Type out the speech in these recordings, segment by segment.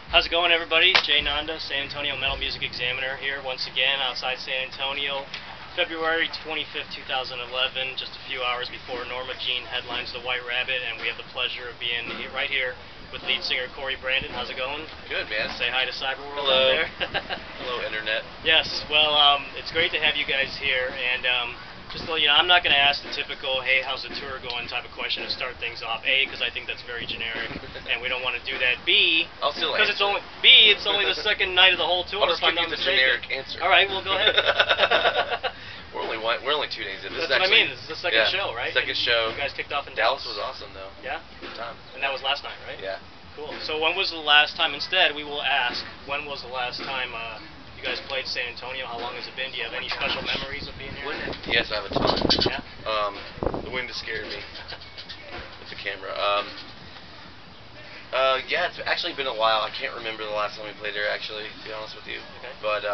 How's it going, everybody? Jay Nanda, San Antonio Metal Music Examiner here once again outside San Antonio. February 25th, 2011, just a few hours before Norma headlines the White Rabbit, and we have the pleasure of being right here with lead singer Cory Brandan. How's it going? Good, man. Say hi to Cyberworld. Hello. There. Hello, Internet. Yes, well, it's great to have you guys here, and just to let you know, I'm not going to ask the typical, hey, how's the tour going type of question to start things off. A, because I think that's very generic, and we don't want to do that. B, I'll still because it's only the second night of the whole tour. I'll just give you the generic answer. All right, well, go ahead. We're only 2 days in. That's what I mean. This is the second show, right? Second show. You guys kicked off in Dallas. Was awesome, though. Yeah? Good time. And that was last night, right? Yeah. Cool. So when was the last time, instead, we will ask, when was the last time you guys played San Antonio? How long has it been? Do you have any special memories of being here? Yes, I have a ton. Yeah? The wind has scared me with the camera. Yeah, it's actually been a while. I can't remember the last time we played there, actually, to be honest with you. Okay. But,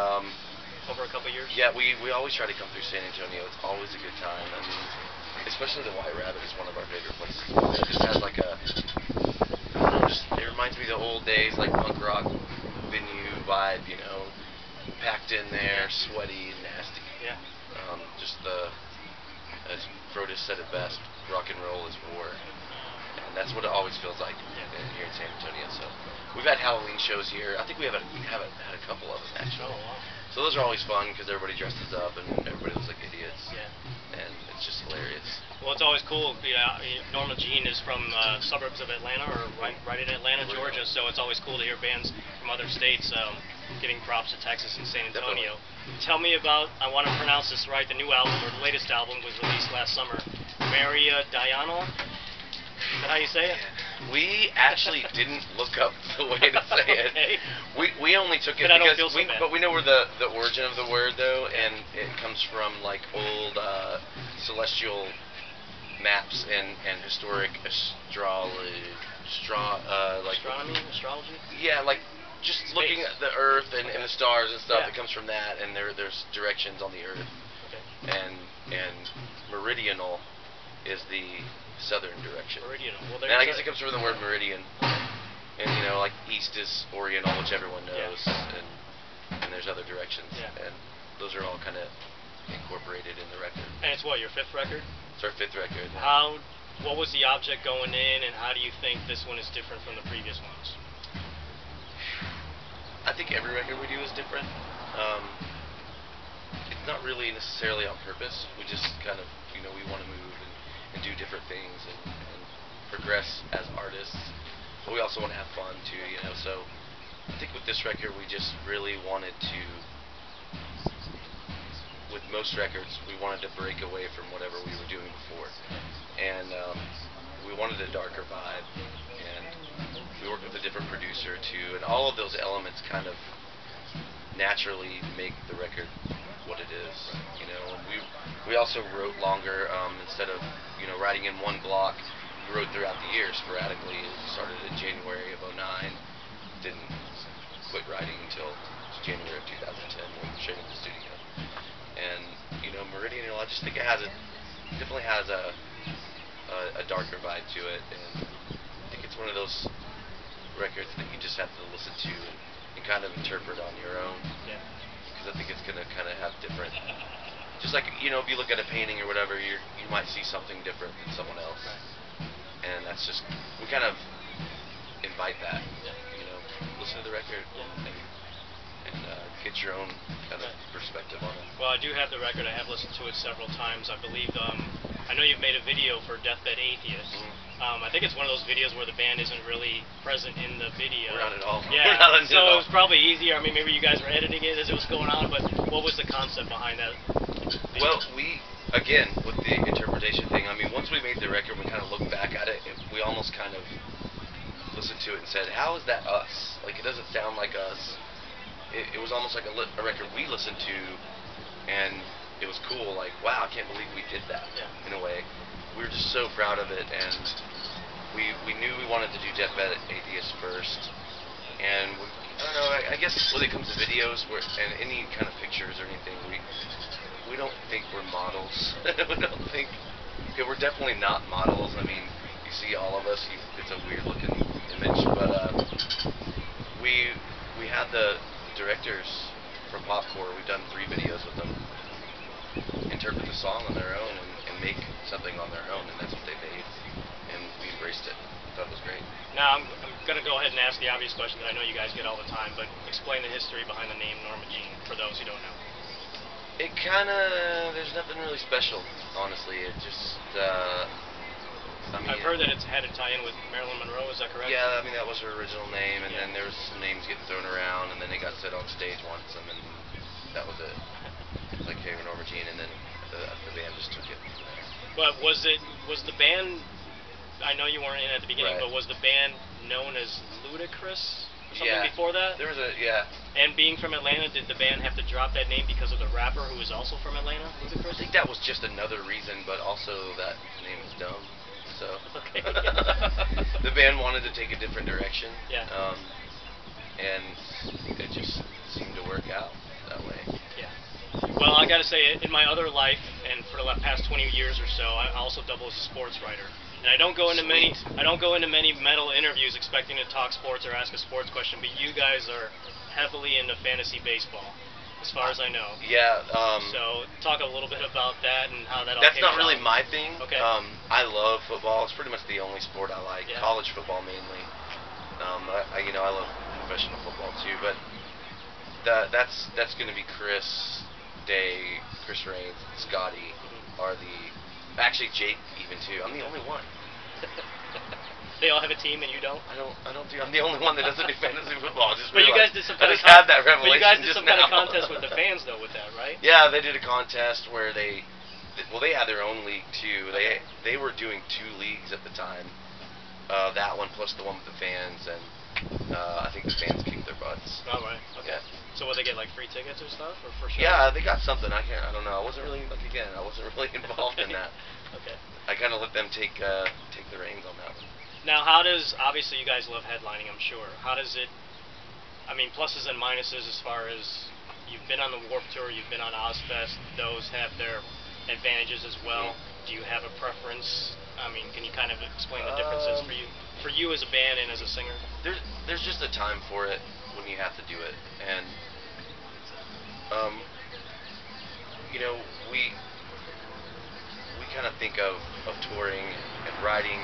over a couple years? yeah, we always try to come through San Antonio. It's always a good time. I mean, especially the White Rabbit is one of our favorite places. It just has like a, I don't know, it reminds me of the old days, like punk rock venue vibe, you know, packed in there, sweaty and nasty. Yeah. As Brodus said it best, rock and roll is war. And that's what it always feels like here in San Antonio. So we've had Halloween shows here. I think we haven't had a couple of them, actually. Oh, wow. So those are always fun because everybody dresses up and everybody looks like idiots. Yeah. And it's just hilarious. Well, it's always cool. Norma Jean is from suburbs of Atlanta, or right in Atlanta, Georgia. So it's always cool to hear bands from other states giving props to Texas and San Antonio. Definitely. Tell me about, I want to pronounce this right, the new album, or the latest album was released last summer. Meridian? Is that how you say it? We actually didn't look up the way to say it. Okay. We only took it But because we know where the origin of the word, though, and it comes from like old celestial maps and historic Astronomy? Astrology? Yeah, like just Space. looking at the Earth and the stars and stuff. Yeah. It comes from that, and there's directions on the Earth. Okay. And meridional is the southern direction. Meridian. Well, And I guess it comes from the word meridian. And, you know, like east is oriental, which everyone knows, and there's other directions. Yeah. And those are all kind of incorporated in the record. And it's what, your fifth record? It's our fifth record. What was the object going in, and how do you think this one is different from the previous ones? I think every record we do is different. It's not really necessarily on purpose. We just kind of, you know, we want to move and do different things and progress as artists. But we also want to have fun too, you know. So I think with this record we just really wanted to, with most records, we wanted to break away from whatever we were doing before. And we wanted a darker vibe, and we worked with a different producer too, and all of those elements kind of naturally make the record what it is, you know. And we also wrote longer, instead of, you know, writing in one block. We wrote throughout the year sporadically. It started in January of '09, didn't quit writing until January of 2010 when we straight into the studio. And, you know, Meridian, I just think it definitely has a darker vibe to it, and I think it's one of those records that you just have to listen to and kind of interpret on your own. Yeah. Because I think it's going to kind of have different, just like, you know, if you look at a painting or whatever, you might see something different than someone else. Right. And that's just, we kind of invite that, you know, listen to the record and get your own kind of perspective on it. Well, I do have the record. I have listened to it several times. I believe, I know you've made a video for Deathbed Atheists. Mm-hmm. I think it's one of those videos where the band isn't really present in the video. We're not at all. Yeah, We're not at so all. it was probably easier. I mean, maybe you guys were editing it as it was going on, but what was the concept behind that video? Well, again, with the interpretation thing, I mean, once we made the record, we kind of looked back at it, and we almost kind of listened to it and said, how is that us? Like, it doesn't sound like us. It was almost like a record we listened to, and it was cool. Like, wow, I can't believe we did that, in a way. We were just so proud of it, and we knew we wanted to do Deathbed Atheists first. And, I don't know, I guess when it comes to videos and any kind of pictures or anything, we don't think we're models. We don't think, okay, we're definitely not models. I mean, you see all of us, it's a weird looking image, but we had the directors from Popcore. We've done 3 videos with them. Interpret the song on their own and make something on their own, and that's what they made. And we embraced it. Thought it was great. Now, I'm going to go ahead and ask the obvious question that I know you guys get all the time, but explain the history behind the name Norma Jean for those who don't know. It kind of, there's nothing really special, honestly. It just, I mean... I've heard that it's had a tie-in with Marilyn Monroe, is that correct? Yeah, I mean, that was her original name, and then there was some names getting thrown around, and then they got said on stage once, and then that was it. Like, hey, we're Norma Jean, and then the band just took it from there. But was the band... I know you weren't in at the beginning, Right. but was the band known as Ludacris or something Yeah. before that? There was yeah. And being from Atlanta, did the band have to drop that name because of the rapper who was also from Atlanta, I Ludacris? think that was just another reason, but also that name is dumb. So Okay. the band wanted to take a different direction. Yeah. And it just seemed to work out that way. Yeah. Well, I got to say, in my other life, and for the past 20 years or so, I also double as a sports writer. And I don't go into many metal interviews expecting to talk sports or ask a sports question, but you guys are heavily into fantasy baseball, as far as I know. Yeah. So talk a little bit about that and how that all That's came not about. really my thing. Okay. I love football. It's pretty much the only sport I like. Yeah. College football mainly. I love professional football too, but that's going to be Chris Day, Chris Raines, Scotty are the. Actually, Jake even too. I'm the only one. They all have a team and you don't? I don't do. I'm the only one that doesn't do fantasy football. I just But you guys realized. did some I kind just of had that revelation. But you guys did just some kind of now. contest with the fans though with that, right? Yeah, they did a contest where they had their own league too. They were doing 2 leagues at the time. That one plus the one with the fans, and I think the fans kicked their butts. Oh, right. Okay. Yeah. So will they get like free tickets or stuff, or for sure? Yeah, they got something. I don't know. I wasn't really I wasn't really involved in that. Okay. I kind of let them take the reins on that one. Now, how does, obviously you guys love headlining, I'm sure. How does it, I mean, pluses and minuses as far as you've been on the Warped Tour, you've been on Ozfest, those have their advantages as well. Do you have a preference? I mean, can you kind of explain the differences for you as a band and as a singer? There's just a time for it when you have to do it, and we kind of think of touring and writing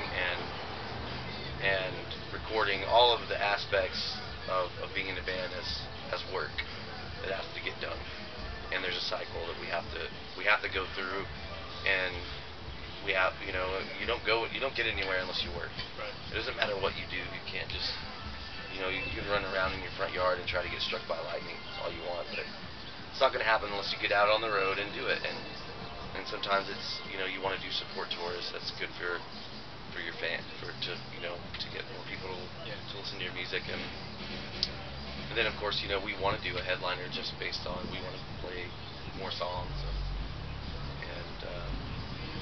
and recording, all of the aspects of being in a band as work that has to get done, and there's a cycle that we have to go through, and we have you don't get anywhere unless you work. Right. It doesn't matter what you do. You can't just you can run around in your front yard and try to get struck by lightning. It's all you want, but it's not going to happen unless you get out on the road and do it. And sometimes it's you want to do support tours. That's good for your fan, to get more people to listen to your music, and then of course we want to do a headliner just based on we want to play more songs and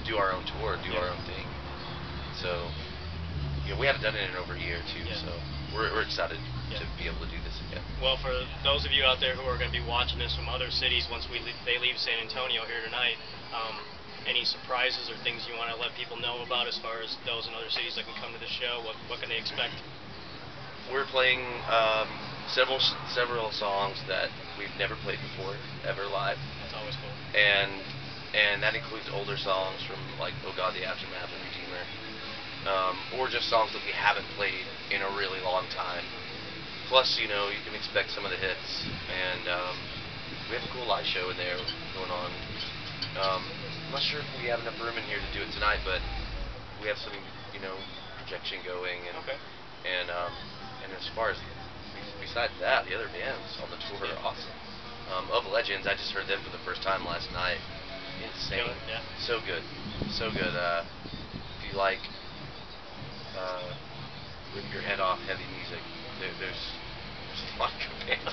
do our own tour, do our own thing. So we haven't done it in over a year too, so we're excited to be able to do this again. Well, for those of you out there who are going to be watching this from other cities once they leave San Antonio here tonight, any surprises or things you want to let people know about as far as those in other cities that can come to the show? What can they expect? We're playing several songs that we've never played before, ever live. That's always cool. And that includes older songs from like Oh God, the Aftermath and Redeemer, or just songs that we haven't played in a really long time. Plus, you can expect some of the hits, and we have a cool live show in there going on. I'm not sure if we have enough room in here to do it tonight, but we have some, projection going, and as far as besides that, the other bands on the tour are awesome. Of Legends, I just heard them for the first time last night. Insane, so good, so good. If you like rip your head off heavy music, there's a lot of good bands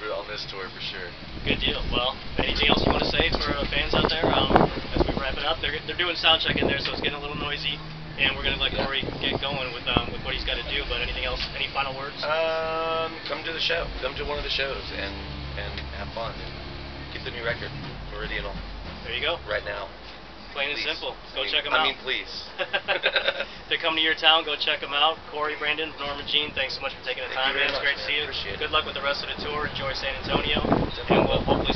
on this tour for sure. Good deal. Well, anything else you want to say for fans out there as we wrap it up? They're doing sound check in there, so it's getting a little noisy, and we're going to let Cory get going with what he's got to do. But anything else? Any final words? Come to the show. Come to one of the shows and have fun. Get the new record, Meridian. There you go. Right now. Plain and Please. simple. Go check them out. please. They're come to your town, go check them out. Cory, Brandan, Norma, Jean, thanks so much for taking the time, man. It's great to see you. Appreciate it. Good luck with the rest of the tour. Enjoy San Antonio, and we'll hopefully